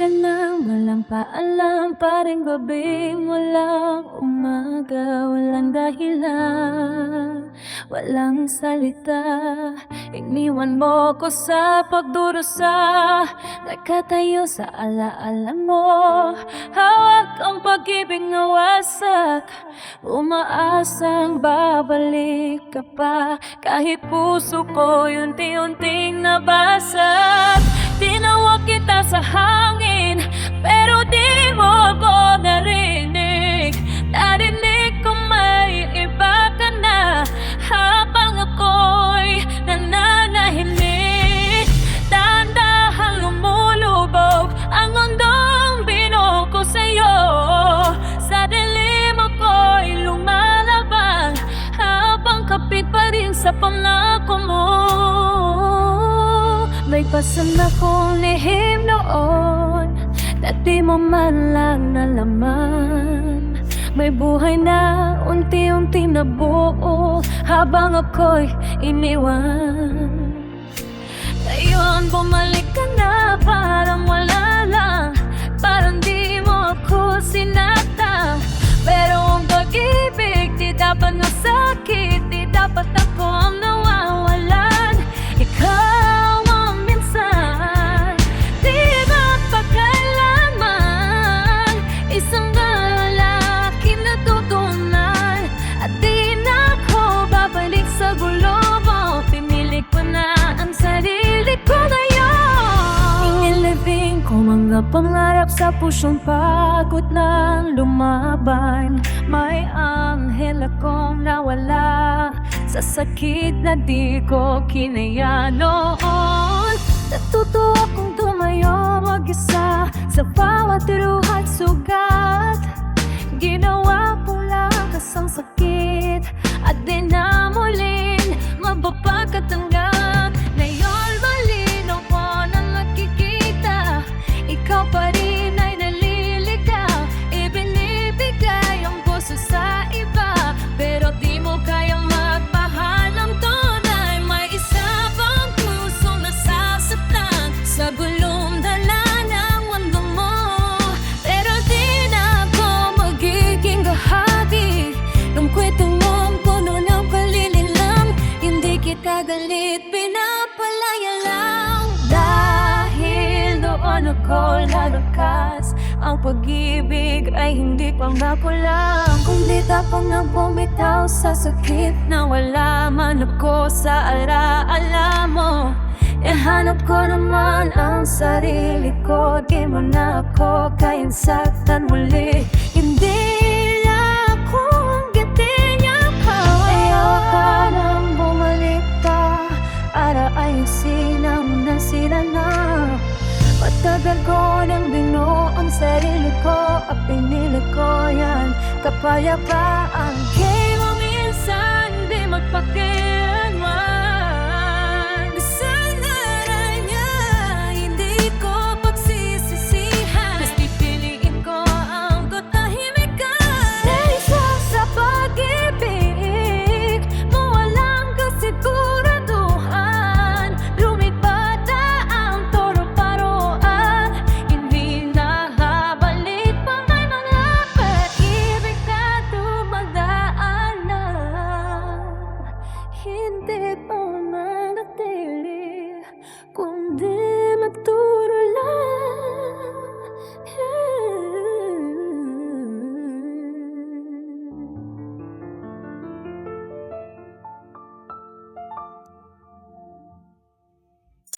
ka na, walang paalam, parang gabi, walang umaga, walang dahilan, walang salita. Iniwan mo ko sa pagdurusa, nakatayo sa alaala mo, hawak ang pag-ibig na wasak, umaasang babalik ka pa, kahit puso ko unti-unting nabasag. Tinawag kita sa hangin, pero di mo ko narinig. Narinig ko may iba ka na, habang ako'y nananahimik. Dahan-dahang lumulubog ang mundong binuko sa'yo. Sa dilim ako'y lumalabang, habang kapit pa rin sa pangako mo. May pasan akong lihim noon, na di mo man lang nalaman. May buhay na unti-unti nabuo, habang ako'y iniwan. Ngayon bumalik ka na, parang wala lang, parang di mo ako sinata. Pero ang pag-ibig di dapat nasakit, di dapat ako ang nawawalan. Ikaw isang lalaki na tutunan, at di na ako babalik sa gulo mo. Pinili ko na ang sarili ko ngayon. Inilibing ko mga pangarap sa pusong pagod ng lumaban. May anghel akong nawala sa sakit na di ko kinaya noon. Natuto akong tumayo mag-isa sa bawat ruha at sugat. Ginawa pong lakas ang sakit, at di na muling mapapagkatanggap. Ngayon malinaw ko na nakikita, ikaw pa rin ay naliligaw. Ibinibigay ang puso sa iba, pero di mo kayang magmahal ng tunay. May isa pang pusong nasasaktan sa gulong dala ng mundo mo, pero di na ako magiging bahagi ng kwentong mong puno ng kalililang. Hindi kita galit, pinapalaya lang. Dahil doon ako lalakas, ang pag-ibig ay hindi pang nakulang. Kung di tapang na bumitaw sa sakit, na wala man ako sa alaala mo. Hanap ko naman ang sarili ko, di mo na ako kayang saktan muli. Hindi na ako hanggatin niya pa. Ayaw ka nang bumalik pa, para ayusin ang nasira na. Matagal ko nang binuo ang sarili ko, at pinili ko yan kapayapaan. Kaya mo minsan di magpakilanman. Hindi pa manatili kung di matuloy.